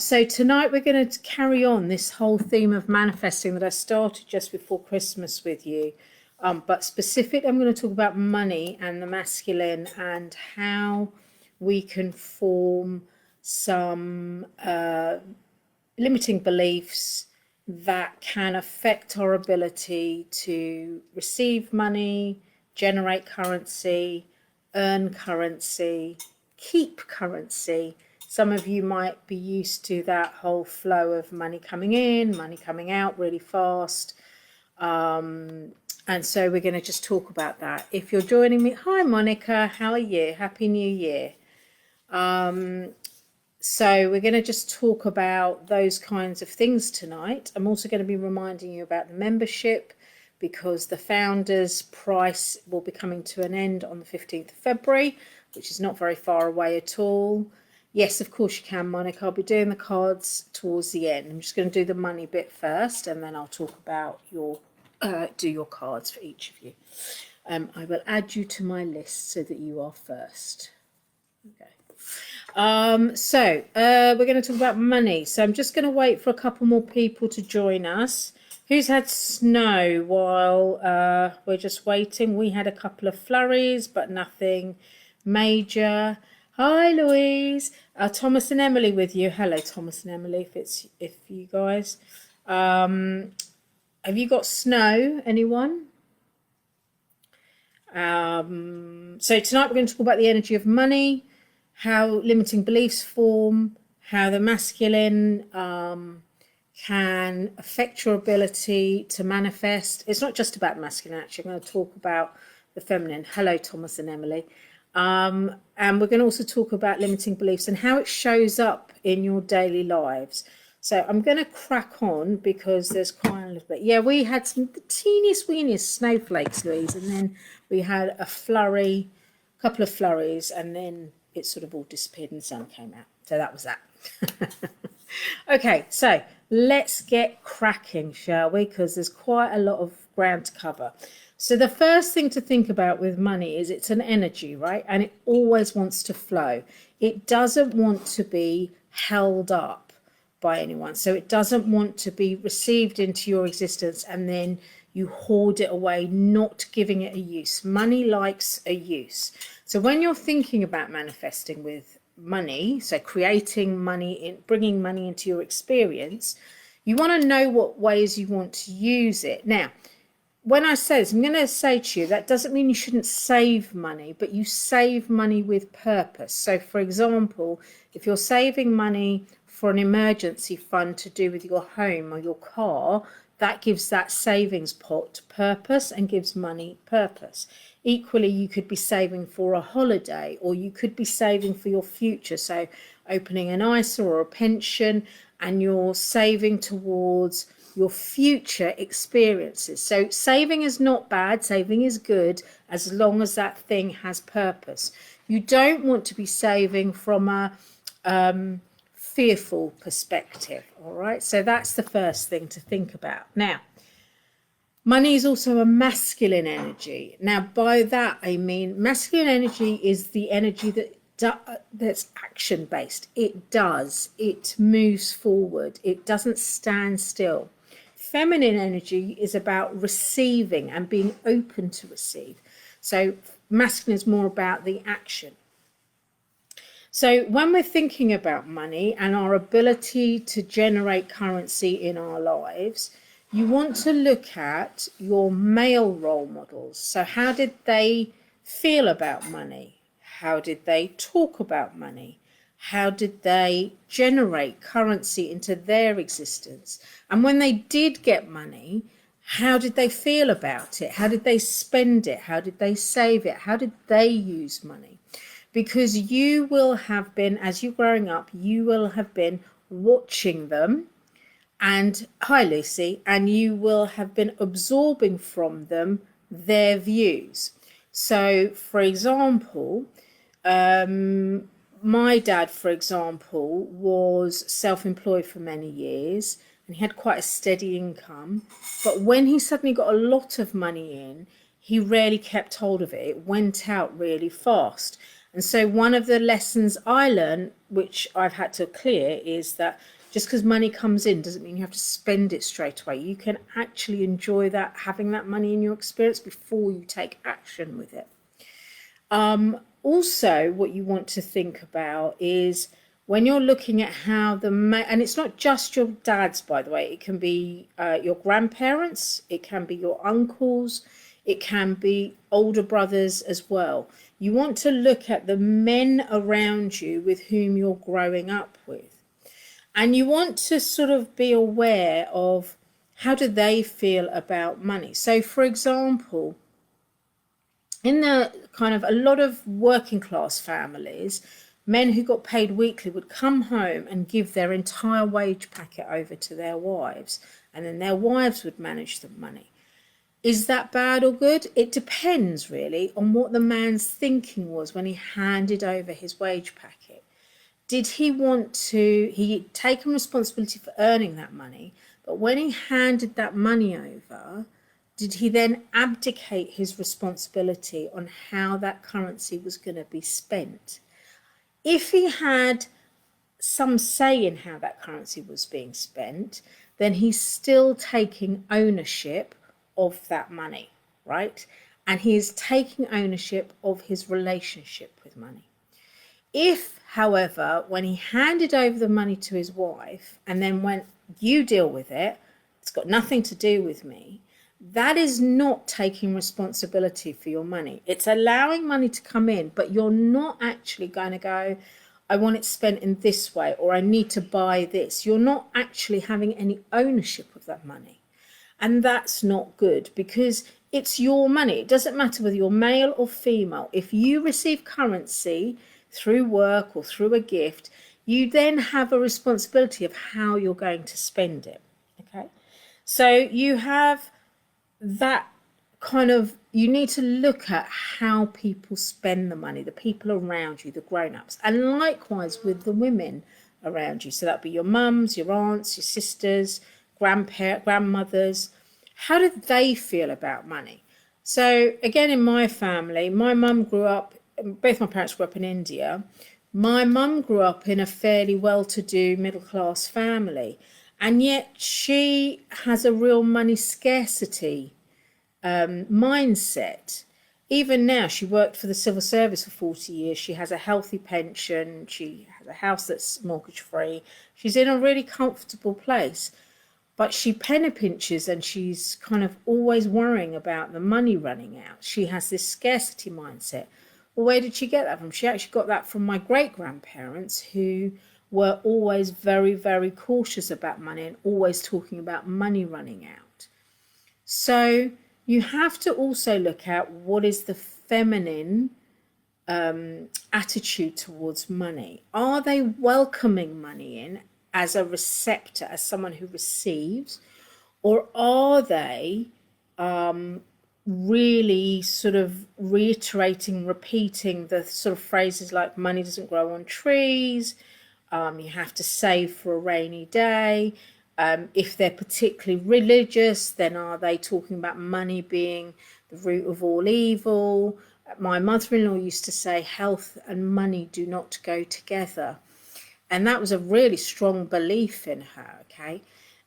So tonight we're going to carry on this whole theme of manifesting that I started just before Christmas with you. But specific, I'm going to talk about money and the masculine and how we can form some limiting beliefs that can affect our ability to receive money, generate currency, earn currency, keep currency. Some of you might be used to that whole flow of money coming in, money coming out really fast. And so we're going to just talk about that. If you're joining me, hi Monica, how are you? Happy New Year. So we're going to just talk about those kinds of things tonight. I'm also going to be reminding you about the membership because the founders price will be coming to an end on the 15th of February, which is not very far away at all. Yes, of course you can, Monica. I'll be doing the cards towards the end. I'm just going to do the money bit first, and then I'll talk about do your cards for each of you. I will add you to my list so that you are first. Okay. So we're going to talk about money. So I'm just going to wait for a couple more people to join us. Who's had snow while we're just waiting? We had a couple of flurries, but nothing major. Hi, Louise. Thomas and Emily with you. Hello, Thomas and Emily. If you guys, have you got snow? Anyone? So tonight we're going to talk about the energy of money, how limiting beliefs form, how the masculine can affect your ability to manifest. It's not just about masculine, actually. I'm going to talk about the feminine. Hello, Thomas and Emily. And we're going to also talk about limiting beliefs and how it shows up in your daily lives. So I'm going to crack on because there's quite a little bit. Yeah, we had some teeniest weeniest snowflakes, Louise, and then we had a couple of flurries, and then it sort of all disappeared and the sun came out. So that was that. Okay, so let's get cracking, shall we? Because there's quite a lot of ground to cover. So the first thing to think about with money is it's an energy, right? And it always wants to flow. It doesn't want to be held up by anyone. So it doesn't want to be received into your existence and then you hoard it away, not giving it a use. Money likes a use. So when you're thinking about manifesting with money, so creating money, bringing money into your experience, you want to know what ways you want to use it. Now, when I say this, I'm going to say to you, that doesn't mean you shouldn't save money, but you save money with purpose. So, for example, if you're saving money for an emergency fund to do with your home or your car, that gives that savings pot purpose and gives money purpose. Equally, you could be saving for a holiday or you could be saving for your future. So opening an ISA or a pension, and you're saving towards your future experiences. So saving is not bad, saving is good as long as that thing has purpose. You don't want to be saving from a fearful perspective, all right? So that's the first thing to think about. Now, money is also a masculine energy. Now, by that I mean masculine energy is the energy that's action-based. It moves forward, it doesn't stand still. Feminine energy is about receiving and being open to receive. So masculine is more about the action. So when we're thinking about money and our ability to generate currency in our lives, you want to look at your male role models. So how did they feel about money? How did they talk about money? How did they generate currency into their existence? And when they did get money, how did they feel about it? How did they spend it? How did they save it? How did they use money? Because you will have been, as you're growing up, you will have been watching them. And hi, Lucy, and you will have been absorbing from them their views. So, for example, my dad, for example, was self-employed for many years and he had quite a steady income. But when he suddenly got a lot of money in, he rarely kept hold of it. It went out really fast. And so one of the lessons I learned, which I've had to clear, is that just because money comes in doesn't mean you have to spend it straight away. You can actually enjoy that, having that money in your experience before you take action with it. Also, what you want to think about is when you're looking at how and it's not just your dad's, by the way, it can be your grandparents, it can be your uncles, it can be older brothers as well. You want to look at the men around you with whom you're growing up with. And you want to sort of be aware of how do they feel about money. So, for example, in the kind of a lot of working class families, men who got paid weekly would come home and give their entire wage packet over to their wives, and then their wives would manage the money. Is that bad or good? It depends really on what the man's thinking was when he handed over his wage packet. Did he want to, he'd taken responsibility for earning that money, but when he handed that money over, did he then abdicate his responsibility on how that currency was going to be spent? If he had some say in how that currency was being spent, then he's still taking ownership of that money, right? And he is taking ownership of his relationship with money. If, however, when he handed over the money to his wife and then went, you deal with it, it's got nothing to do with me, that is not taking responsibility for your money. It's allowing money to come in, but you're not actually going to go, I want it spent in this way, or I need to buy this. You're not actually having any ownership of that money. And that's not good because it's your money. It doesn't matter whether you're male or female. If you receive currency through work or through a gift, you then have a responsibility of how you're going to spend it. Okay. So you have that kind of, you need to look at how people spend the money, the people around you, the grown-ups, and likewise with the women around you. So that'd be your mums, your aunts, your sisters, grandmothers. How do they feel about money? So again, in my family, my mum grew up, both my parents grew up in India. My mum grew up in a fairly well-to-do middle-class family, and yet she has a real money scarcity mindset. Even now, she worked for the civil service for 40 years. She has a healthy pension. She has a house that's mortgage-free. She's in a really comfortable place. But she penny pinches and she's kind of always worrying about the money running out. She has this scarcity mindset. Well, where did she get that from? She actually got that from my great-grandparents, who were always very, very cautious about money and always talking about money running out. So you have to also look at what is the feminine attitude towards money. Are they welcoming money in as a receptor, as someone who receives, or are they really sort of reiterating, repeating the sort of phrases like money doesn't grow on trees, you have to save for a rainy day? If they're particularly religious, then are they talking about money being the root of all evil? My mother-in-law used to say health and money do not go together. And that was a really strong belief in her, okay?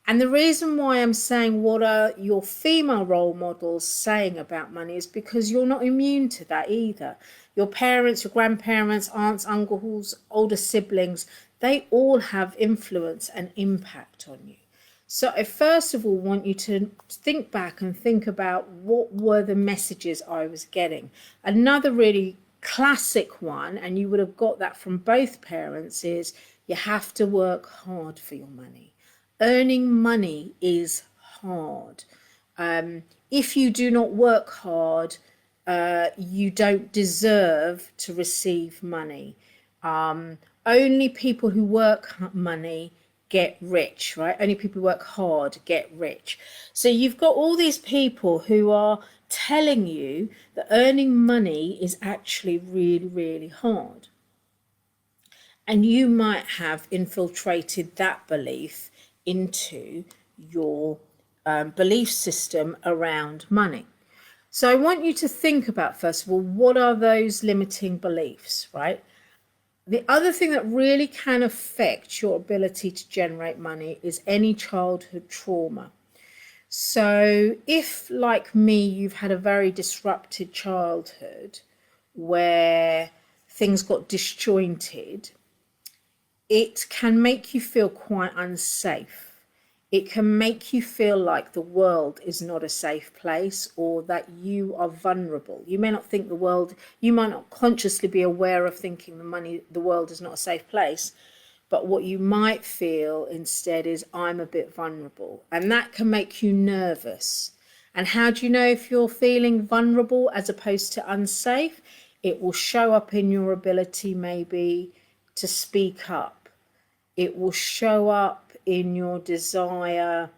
And the reason why I'm saying what are your female role models saying about money is because you're not immune to that either. Your parents, your grandparents, aunts, uncles, older siblings, they all have influence and impact on you. So I first of all want you to think back and think about what were the messages I was getting. Another really classic one, and you would have got that from both parents, is you have to work hard for your money. Earning money is hard. If you do not work hard, you don't deserve to receive money. Only people who work money get rich, right? Only people who work hard get rich. So you've got all these people who are telling you that earning money is actually really, really hard. And you might have infiltrated that belief into your belief system around money. So I want you to think about, first of all, what are those limiting beliefs, right? The other thing that really can affect your ability to generate money is any childhood trauma. So if, like me, you've had a very disrupted childhood where things got disjointed, it can make you feel quite unsafe. It can make you feel like the world is not a safe place, or that you are vulnerable. You may not think you might not consciously be aware of thinking the world is not a safe place, but what you might feel instead is, I'm a bit vulnerable. And that can make you nervous. And how do you know if you're feeling vulnerable as opposed to unsafe? It will show up in your ability maybe to speak up. It will show up in your desire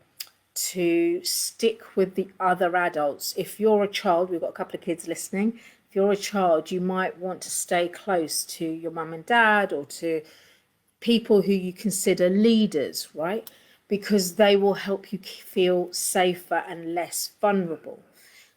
to stick with the other adults. If you're a child, we've got a couple of kids listening. If you're a child, you might want to stay close to your mum and dad, or to people who you consider leaders, right? Because they will help you feel safer and less vulnerable.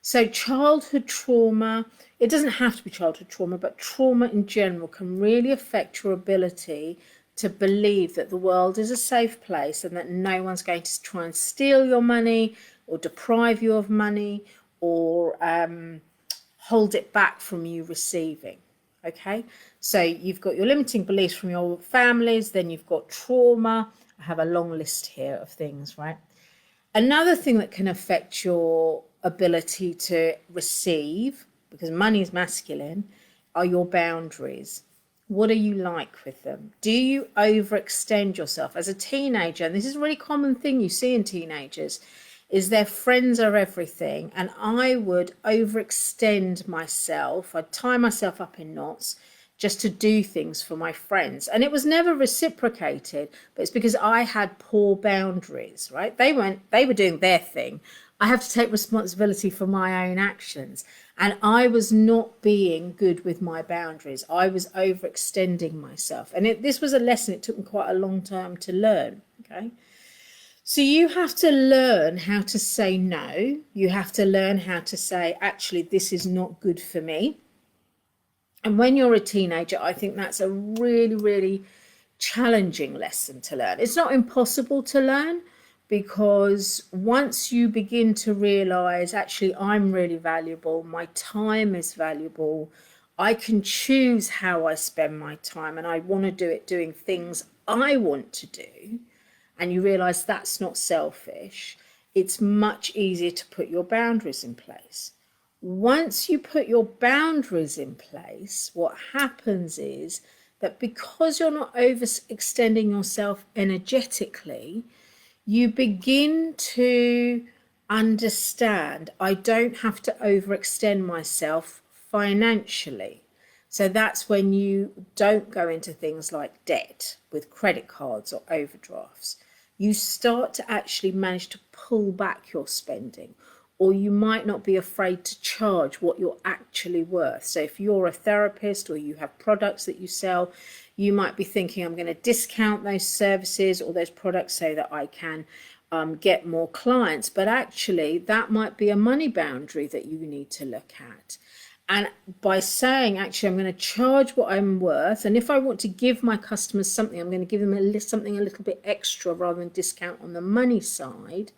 So childhood trauma, it doesn't have to be childhood trauma, but trauma in general can really affect your ability to believe that the world is a safe place, and that no one's going to try and steal your money or deprive you of money, or hold it back from you receiving. Okay, so you've got your limiting beliefs from your families, then you've got trauma. I have a long list here of things, right? Another thing that can affect your ability to receive, because money is masculine, are your boundaries. What are you like with them? Do you overextend yourself? As a teenager, and this is a really common thing you see in teenagers, is their friends are everything, and I would overextend myself. I'd tie myself up in knots just to do things for my friends. And it was never reciprocated, but it's because I had poor boundaries, right? They were doing their thing. I have to take responsibility for my own actions. And I was not being good with my boundaries. I was overextending myself. And this was a lesson it took me quite a long time to learn, okay? So you have to learn how to say no. You have to learn how to say, actually, this is not good for me. And when you're a teenager, I think that's a really, really challenging lesson to learn. It's not impossible to learn, because once you begin to realize, actually, I'm really valuable, my time is valuable, I can choose how I spend my time, and I want to do it doing things I want to do, and you realize that's not selfish, it's much easier to put your boundaries in place. Once you put your boundaries in place, what happens is that because you're not overextending yourself energetically, you begin to understand, I don't have to overextend myself financially. So that's when you don't go into things like debt with credit cards or overdrafts. You start to actually manage to pull back your spending, or you might not be afraid to charge what you're actually worth. So if you're a therapist or you have products that you sell, you might be thinking, I'm going to discount those services or those products so that I can get more clients. But actually, that might be a money boundary that you need to look at. And by saying, actually, I'm going to charge what I'm worth, and if I want to give my customers something, I'm going to give them something a little bit extra rather than discount on the money side,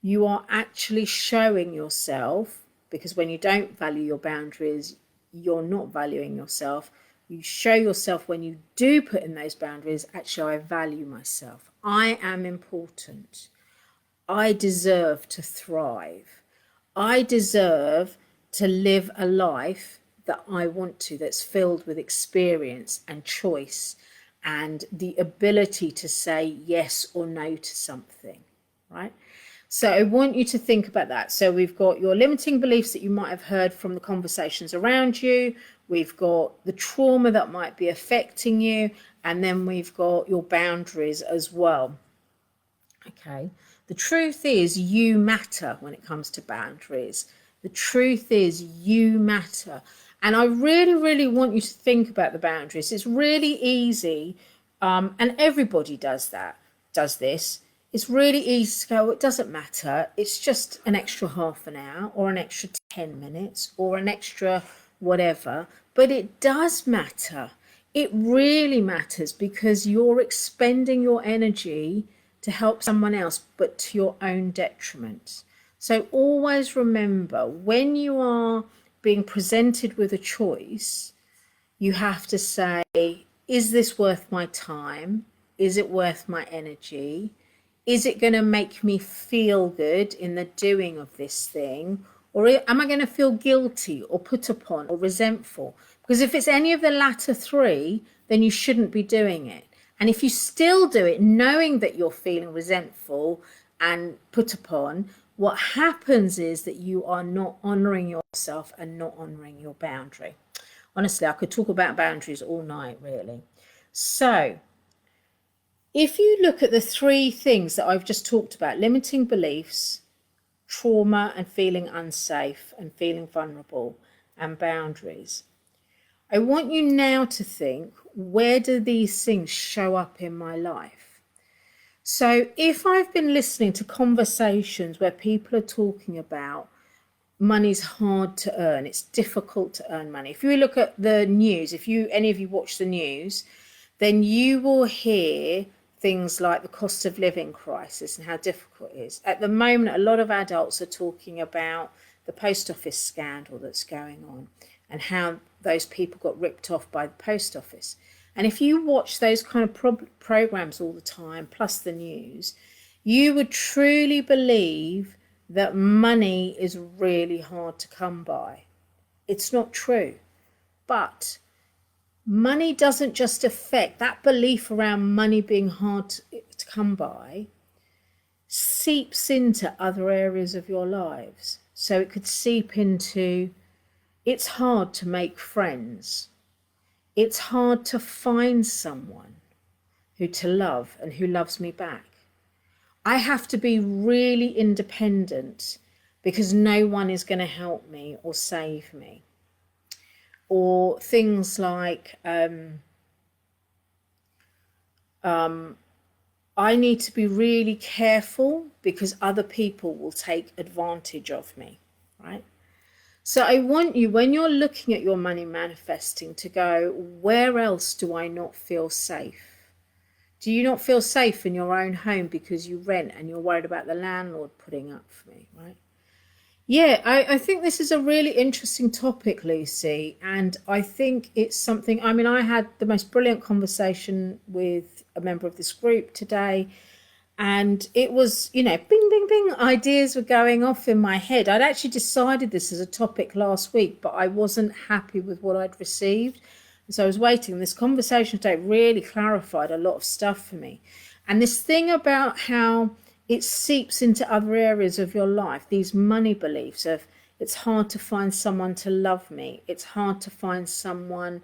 you are actually showing yourself, because when you don't value your boundaries, you're not valuing yourself. You show yourself when you do put in those boundaries, actually, I value myself. I am important. I deserve to thrive. I deserve to live a life that I want to, that's filled with experience and choice and the ability to say yes or no to something, right? So I want you to think about that. So we've got your limiting beliefs that you might have heard from the conversations around you. We've got the trauma that might be affecting you. And then we've got your boundaries as well. Okay. The truth is, you matter when it comes to boundaries. The truth is, you matter. And I really, really want you to think about the boundaries. It's really easy. And everybody does this. it's really easy to go, it doesn't matter. It's just an extra half an hour or an extra 10 minutes or an extra whatever. But it does matter. It really matters because you're expending your energy to help someone else, but to your own detriment. So always remember, when you are being presented with a choice, you have to say, is this worth my time? Is it worth my energy? Is it going to make me feel good in the doing of this thing? Or am I going to feel guilty or put upon or resentful? Because if it's any of the latter three, then you shouldn't be doing it. And if you still do it knowing that you're feeling resentful and put upon, what happens is that you are not honouring yourself and not honouring your boundary. Honestly, I could talk about boundaries all night, really. So if you look at the three things that I've just talked about, limiting beliefs, trauma and feeling unsafe and feeling vulnerable, and boundaries, I want you now to think, where do these things show up in my life? So if I've been listening to conversations where people are talking about money's hard to earn, it's difficult to earn money. If you look at the news, any of you watch the news, then you will hear things like the cost of living crisis and how difficult it is. At the moment, a lot of adults are talking about the post office scandal that's going on and how those people got ripped off by the post office. And if you watch those kind of programs all the time, plus the news, you would truly believe that money is really hard to come by. It's not true. But money doesn't just affect, that belief around money being hard to come by seeps into other areas of your lives. So it could seep into, it's hard to make friends. It's hard to find someone who to love and who loves me back. I have to be really independent because no one is going to help me or save me. Or things like, I need to be really careful because other people will take advantage of me, right? So I want you, when you're looking at your money manifesting, to go, where else do I not feel safe? Do you not feel safe in your own home because you rent and you're worried about the landlord putting up for me, right? Yeah, I think this is a really interesting topic, Lucy. And I think it's something, I mean, I had the most brilliant conversation with a member of this group today. And it was, bing, bing, bing, ideas were going off in my head. I'd actually decided this as a topic last week, but I wasn't happy with what I'd received. So I was waiting. This conversation today really clarified a lot of stuff for me. And this thing about how it seeps into other areas of your life, these money beliefs of, it's hard to find someone to love me. It's hard to find someone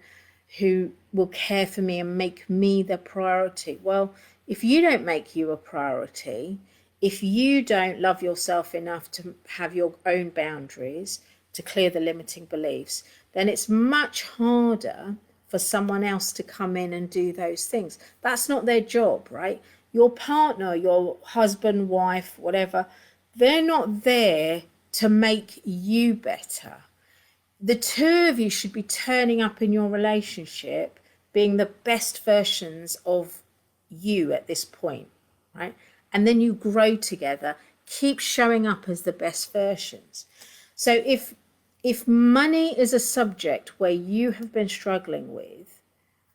who will care for me and make me the priority. Well, if you don't make you a priority, if you don't love yourself enough to have your own boundaries, to clear the limiting beliefs, then it's much harder for someone else to come in and do those things. That's not their job, right? Your partner, your husband, wife, whatever, they're not there to make you better. The two of you should be turning up in your relationship being the best versions of you at this point, right? And then you grow together, keep showing up as the best versions. So if money is a subject where you have been struggling with,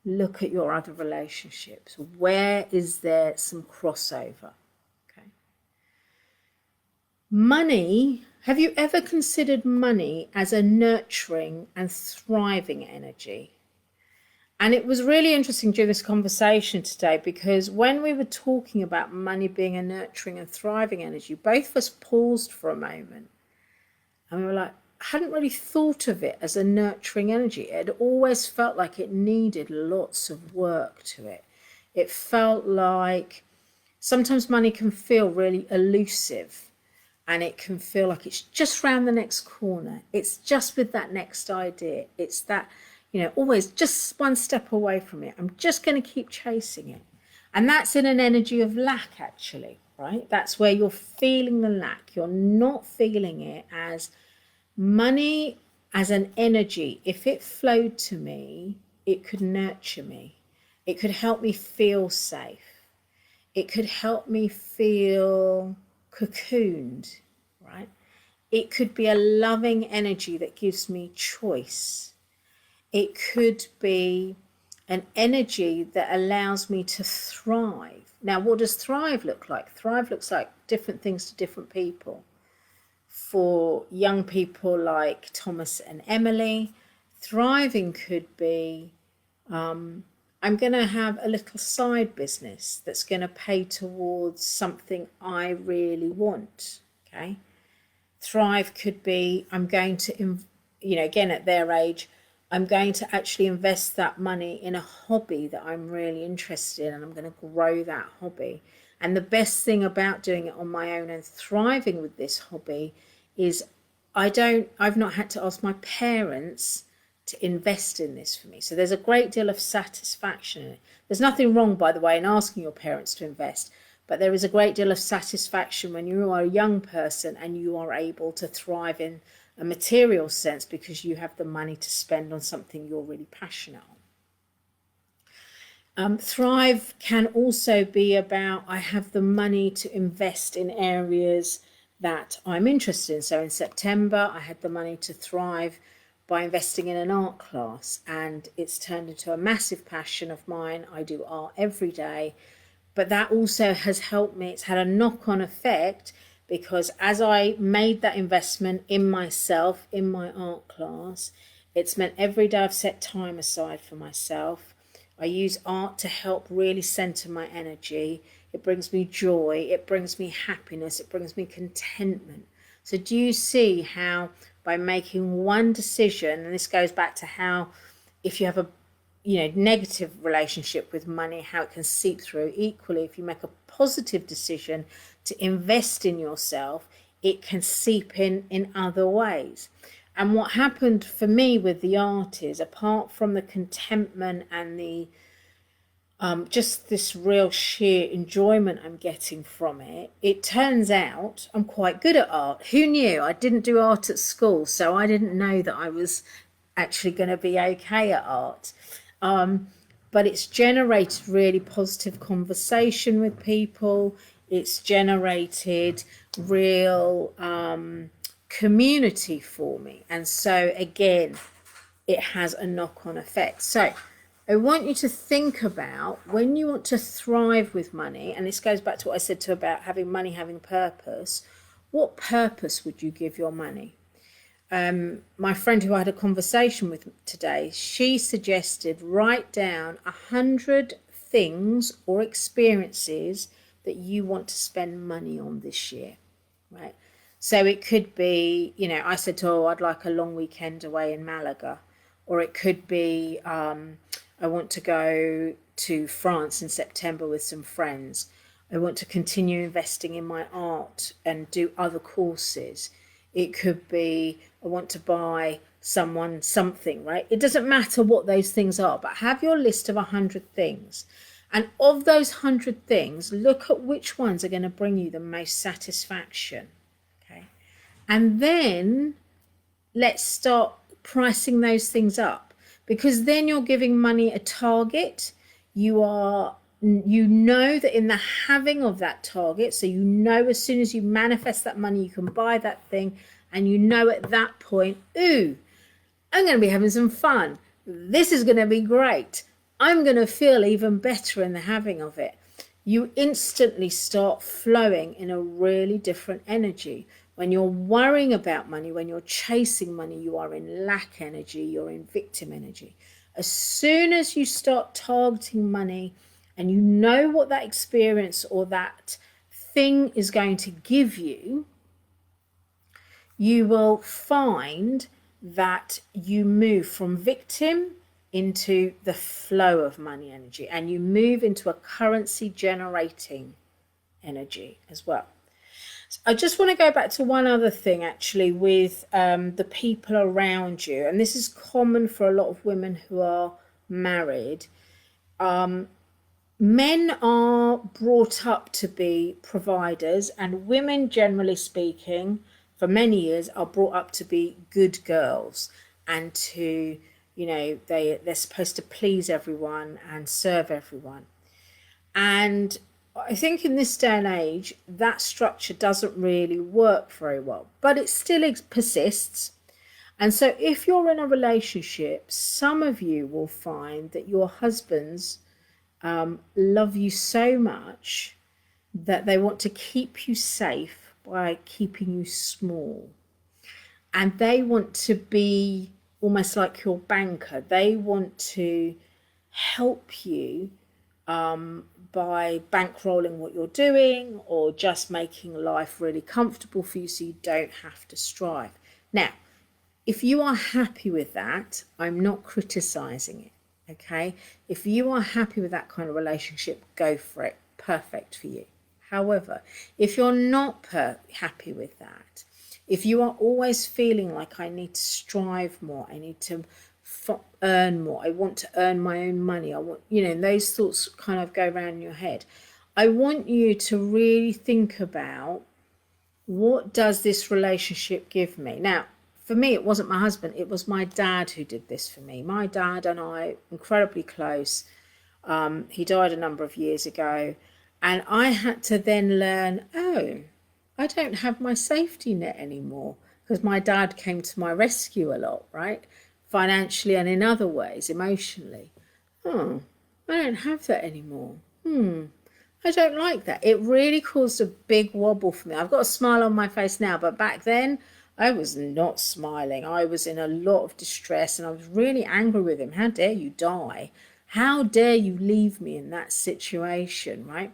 look at your other relationships. Where is there some crossover? Okay. Money, have you ever considered money as a nurturing and thriving energy? And it was really interesting during this conversation today, because when we were talking about money being a nurturing and thriving energy, both of us paused for a moment and we were like, I hadn't really thought of it as a nurturing energy. It had always felt like it needed lots of work to it. It felt like sometimes money can feel really elusive and it can feel like it's just round the next corner. It's just with that next idea. It's that, always just one step away from it. I'm just going to keep chasing it. And that's in an energy of lack, actually. right? That's where you're feeling the lack. You're not feeling it as money as an energy. If it flowed to me, it could nurture me. It could help me feel safe. It could help me feel cocooned, right? It could be a loving energy that gives me choice. It could be an energy that allows me to thrive. Now, what does thrive look like? Thrive looks like different things to different people. For young people like Thomas and Emily, thriving could be, I'm going to have a little side business that's going to pay towards something I really want. Okay. Thrive could be, I'm going to, again, at their age, I'm going to actually invest that money in a hobby that I'm really interested in, and I'm going to grow that hobby. And the best thing about doing it on my own and thriving with this hobby is I've not had to ask my parents to invest in this for me. So there's a great deal of satisfaction in it. There's nothing wrong, by the way, in asking your parents to invest, but there is a great deal of satisfaction when you are a young person and you are able to thrive in a material sense because you have the money to spend on something you're really passionate on. Thrive can also be about, I have the money to invest in areas that I'm interested in. So in September, I had the money to thrive by investing in an art class, and it's turned into a massive passion of mine. I do art every day, but that also has helped me. It's had a knock-on effect, because as I made that investment in myself, in my art class, it's meant every day I've set time aside for myself. I use art to help really center my energy. It brings me joy. It brings me happiness. It brings me contentment. So do you see how by making one decision, and this goes back to how if you have a negative relationship with money, how it can seep through. Equally, if you make a positive decision to invest in yourself, it can seep in other ways. And what happened for me with the art is, apart from the contentment and the just this real sheer enjoyment I'm getting from it, it turns out I'm quite good at art. Who knew? I didn't do art at school, so I didn't know that I was actually going to be okay at art. But it's generated really positive conversation with people. It's generated real community for me. And so again, it has a knock-on effect. So I want you to think about when you want to thrive with money, and this goes back to what I said about having money having purpose. What purpose would you give your money? My friend who I had a conversation with today, she suggested write down 100 things or experiences that you want to spend money on this year, right? So it could be, I said to her, I'd like a long weekend away in Malaga, or it could be, I want to go to France in September with some friends. I want to continue investing in my art and do other courses. It could be, I want to buy someone something, right? It doesn't matter what those things are, but have your list of 100 things. And of those 100 things, look at which ones are going to bring you the most satisfaction, okay? And then let's start pricing those things up, because then you're giving money a target. You know that in the having of that target, so as soon as you manifest that money, you can buy that thing, and at that point, ooh, I'm going to be having some fun. This is going to be great. I'm going to feel even better in the having of it. You instantly start flowing in a really different energy. When you're worrying about money, when you're chasing money, you are in lack energy, you're in victim energy. As soon as you start targeting money, and you know what that experience or that thing is going to give you, you will find that you move from victim into the flow of money energy, and you move into a currency generating energy as well. So I just want to go back to one other thing actually with the people around you, and this is common for a lot of women who are married. men are brought up to be providers, and women, generally speaking, for many years, are brought up to be good girls and to, they're supposed to please everyone and serve everyone. And I think in this day and age, that structure doesn't really work very well, but it still persists. And so if you're in a relationship, some of you will find that your husbands love you so much that they want to keep you safe by keeping you small. And they want to be almost like your banker. They want to help you by bankrolling what you're doing, or just making life really comfortable for you so you don't have to strive. Now, if you are happy with that, I'm not criticizing it, okay? If you are happy with that kind of relationship, go for it. Perfect for you. However, if you're not happy with that, if you are always feeling like I need to strive more, I need to earn more, I want to earn my own money, I want, and those thoughts kind of go around in your head, I want you to really think about, what does this relationship give me? Now, for me, it wasn't my husband, it was my dad who did this for me. My dad and I, incredibly close. He died a number of years ago, and I had to then learn, I don't have my safety net anymore, because my dad came to my rescue a lot, right? Financially and in other ways, emotionally. I don't have that anymore. I don't like that. It really caused a big wobble for me. I've got a smile on my face now, but back then I was not smiling. I was in a lot of distress, and I was really angry with him. How dare you die? How dare you leave me in that situation, right?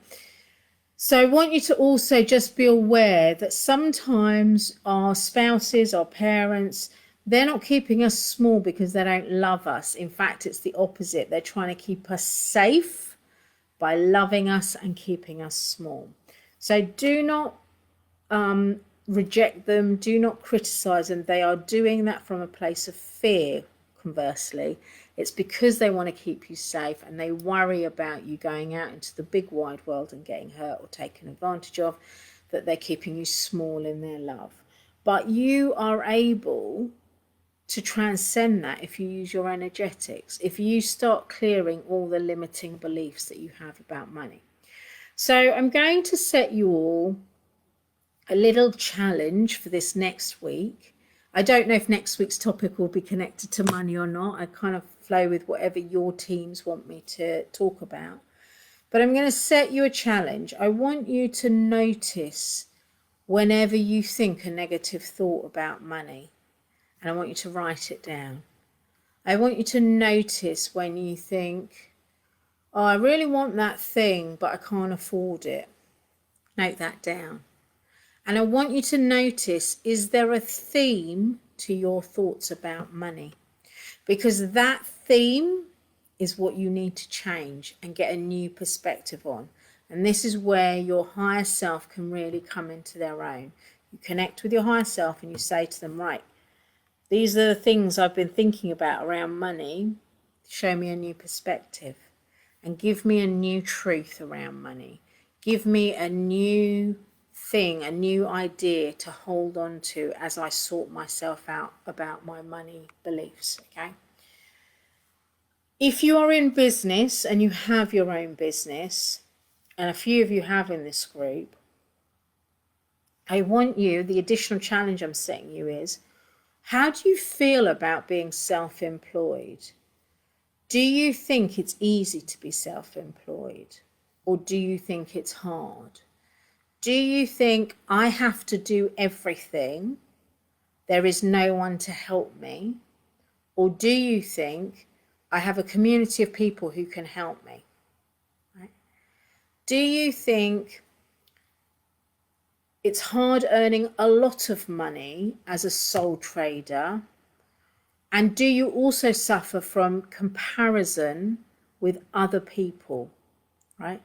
So I want you to also just be aware that sometimes our spouses, our parents, they're not keeping us small because they don't love us. In fact, it's the opposite. They're trying to keep us safe by loving us and keeping us small. So do not reject them. Do not criticize them. They are doing that from a place of fear, conversely. It's because they want to keep you safe, and they worry about you going out into the big wide world and getting hurt or taken advantage of, that they're keeping you small in their love. But you are able to transcend that if you use your energetics, if you start clearing all the limiting beliefs that you have about money. So I'm going to set you all a little challenge for this next week. I don't know if next week's topic will be connected to money or not. I kind of flow with whatever your teams want me to talk about. But I'm going to set you a challenge. I want you to notice whenever you think a negative thought about money, and I want you to write it down. I want you to notice when you think, I really want that thing, but I can't afford it. Note that down. And I want you to notice, is there a theme to your thoughts about money? Because that theme is what you need to change and get a new perspective on. And this is where your higher self can really come into their own. You connect with your higher self and you say to them, right, these are the things I've been thinking about around money. Show me a new perspective and give me a new truth around money. Give me a new thing, a new idea to hold on to as I sort myself out about my money beliefs, okay? If you are in business and you have your own business, and a few of you have in this group, I want you, the additional challenge I'm setting you is, how do you feel about being self-employed? Do you think it's easy to be self-employed, or do you think it's hard? Do you think I have to do everything? There is no one to help me? Or do you think I have a community of people who can help me? Right? Do you think it's hard earning a lot of money as a sole trader? And do you also suffer from comparison with other people? Right?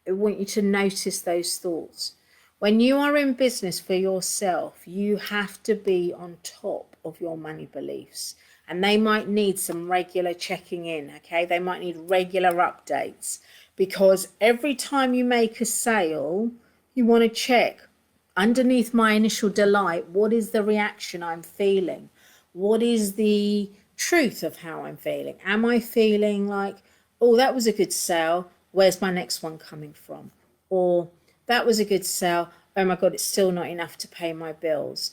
I want you to notice those thoughts. When you are in business for yourself, you have to be on top of your money beliefs. And they might need some regular checking in, okay? They might need regular updates, because every time you make a sale, you want to check underneath my initial delight, what is the reaction I'm feeling? What is the truth of how I'm feeling? Am I feeling like, oh, that was a good sale, where's my next one coming from? Or that was a good sale, oh my God, it's still not enough to pay my bills.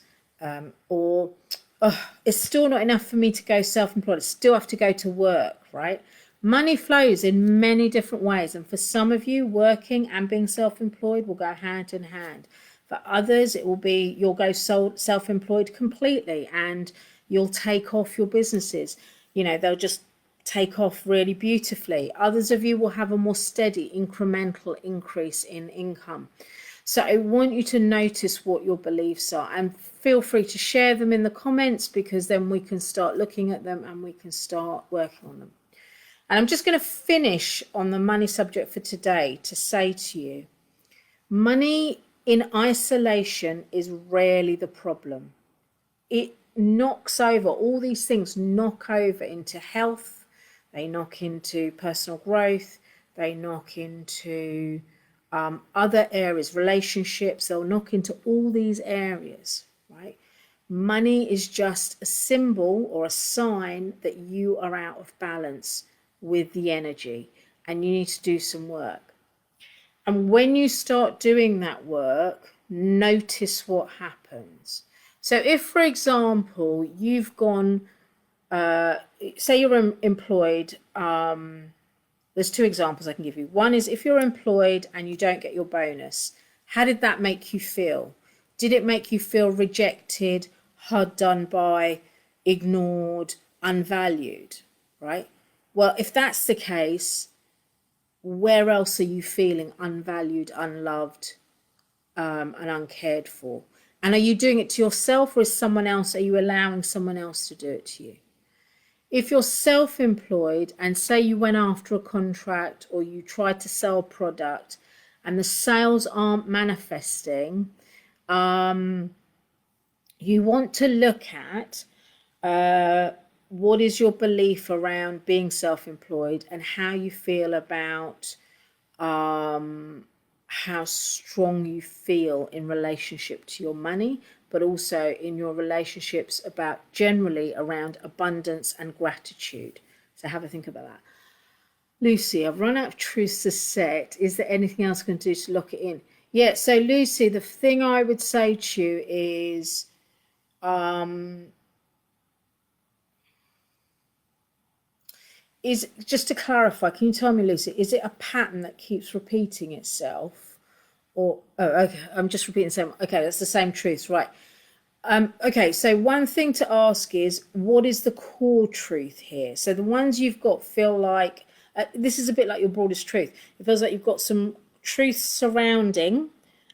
Or oh, it's still not enough for me to go self-employed. I still have to go to work, right? Money flows in many different ways. And for some of you, working and being self-employed will go hand in hand. For others, it will be you'll go self-employed completely and you'll take off your businesses. You know, they'll just take off really beautifully. Others of you will have a more steady incremental increase in income. So I want you to notice what your beliefs are, and feel free to share them in the comments, because then we can start looking at them and we can start working on them. And I'm just going to finish on the money subject for today to say to you, money in isolation is rarely the problem. It knocks over, all these things knock over into health, they knock into personal growth, they knock into other areas, relationships, they'll knock into all these areas, right? Money is just a symbol or a sign that you are out of balance with the energy and you need to do some work. And when you start doing that work, notice what happens. So if, for example, you've gone, say you're employed, there's two examples I can give you. One is if you're employed and you don't get your bonus, how did that make you feel? Did it make you feel rejected, hard done by, ignored, unvalued, right? Well, if that's the case, where else are you feeling unvalued, unloved, and uncared for? And are you doing it to yourself, or is someone else, are you allowing someone else to do it to you? If you're self-employed and say you went after a contract or you tried to sell a product and the sales aren't manifesting, you want to look at what is your belief around being self-employed and how you feel about how strong you feel in relationship to your money, but also in your relationships about generally around abundance and gratitude. So have a think about that. Lucy, I've run out of truths to set. Is there anything else I can do to lock it in? Yeah, so Lucy, the thing I would say to you is just to clarify, can you tell me, Lucy, is it a pattern that keeps repeating itself? Or, oh, okay, I'm just repeating the same. Okay, that's the same truth, right? Okay, so one thing to ask is, what is the core truth here? So the ones you've got feel like, this is a bit like your broadest truth. It feels like you've got some truth surrounding,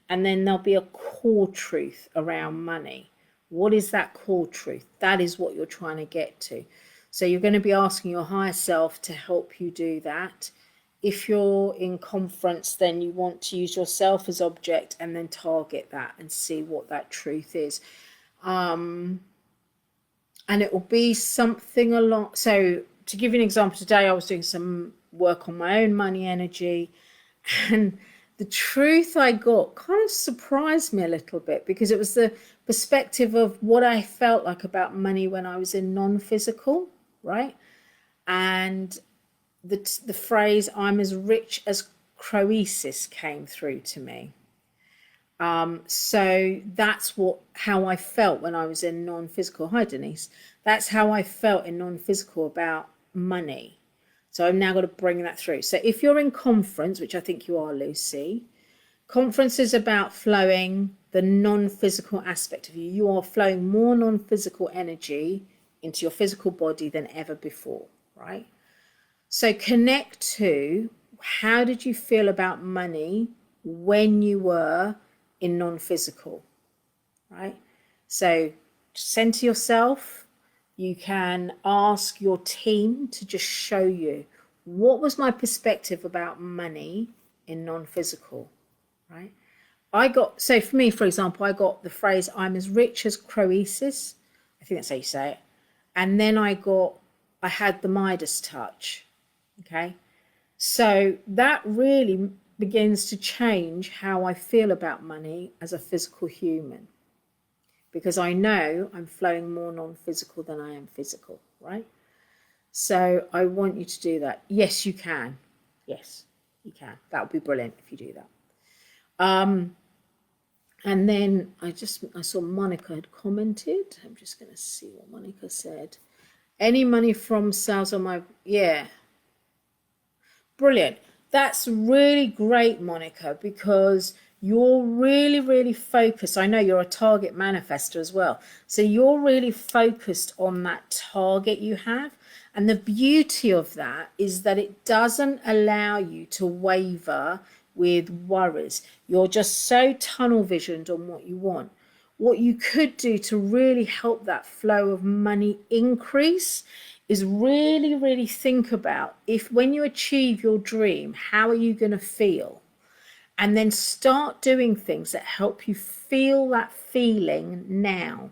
and then there'll be a core truth around money. What is that core truth? That is what you're trying to get to. So you're going to be asking your higher self to help you do that. If you're in conference, then you want to use yourself as object and then target that and see what that truth is. And it will be something along. So to give you an example, today I was doing some work on my own money energy, and the truth I got kind of surprised me a little bit, because it was the perspective of what I felt like about money when I was in non-physical, right? And the phrase "I'm as rich as Croesus" came through to me. So that's how I felt when I was in non-physical. Hi, Denise. That's how I felt in non-physical about money. So I'm now going to bring that through. So if you're in conference, which I think you are, Lucy, conference is about flowing the non-physical aspect of you. You are flowing more non-physical energy into your physical body than ever before, right? So connect to, how did you feel about money when you were in non-physical, right? So center yourself. You can ask your team to just show you, what was my perspective about money in non-physical, right? So for me, for example, I got the phrase "I'm as rich as Croesus." I think that's how you say it. And then I had the Midas touch. Okay, So that really begins to change how I feel about money as a physical human, because I know I'm flowing more non-physical than I am physical, right? So I want you to do that. Yes, you can. Yes, you can. That would be brilliant if you do that. And then I saw Monica had commented. I'm just going to see what Monica said. Any money from sales on my, yeah. Brilliant. That's really great, Monica, because you're really, really focused. I know you're a target manifester as well. So you're really focused on that target you have. And the beauty of that is that it doesn't allow you to waver with worries. You're just so tunnel visioned on what you want. What you could do to really help that flow of money increase is really, really think about, if when you achieve your dream, how are you going to feel? And then start doing things that help you feel that feeling now.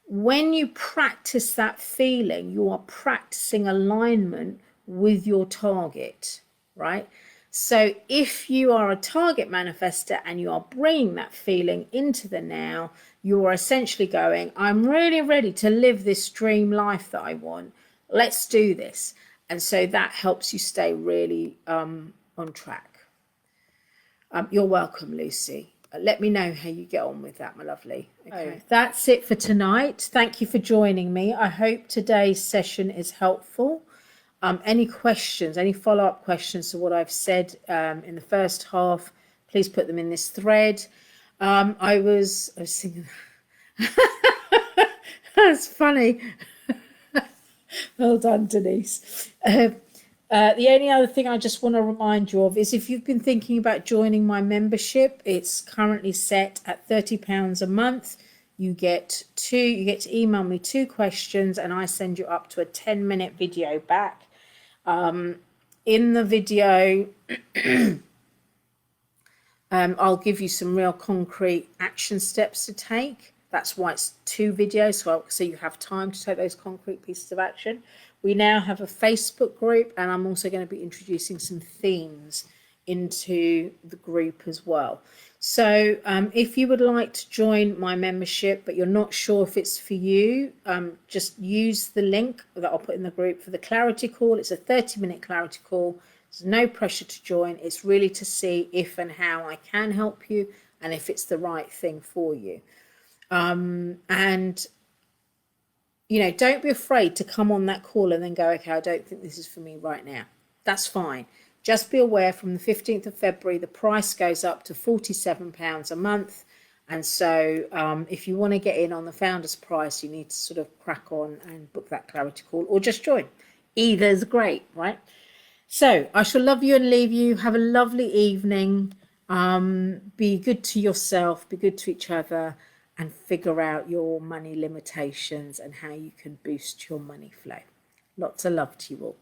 When you practice that feeling, you are practicing alignment with your target, right? So if you are a target manifester and you are bringing that feeling into the now, you are essentially going, I'm really ready to live this dream life that I want. Let's do this. And so that helps you stay really on track. You're welcome, Lucy. Let me know how you get on with that, my lovely. Okay, that's it for tonight. Thank you for joining me. I hope today's session is helpful. Any questions, any follow-up questions to what I've said in the first half, please put them in this thread. I was thinking, that's funny. Well done, Denise. The only other thing I just want to remind you of is, if you've been thinking about joining my membership, it's currently set at £30 a month. You get to email me 2 questions and I send you up to a 10-minute video back. In the video, I'll give you some real concrete action steps to take. That's why it's 2 videos, so you have time to take those concrete pieces of action. We now have a Facebook group, and I'm also going to be introducing some themes into the group as well. So if you would like to join my membership, but you're not sure if it's for you, just use the link that I'll put in the group for the clarity call. It's a 30-minute clarity call. There's no pressure to join. It's really to see if and how I can help you and if it's the right thing for you. And don't be afraid to come on that call and then go, okay, I don't think this is for me right now. That's fine. Just be aware, from the 15th of February, the price goes up to £47 a month. And so if you want to get in on the founder's price, you need to sort of crack on and book that clarity call, or just join. Either's great, right? So I shall love you and leave you. Have a lovely evening. Be good to yourself, be good to each other, and figure out your money limitations and how you can boost your money flow. Lots of love to you all.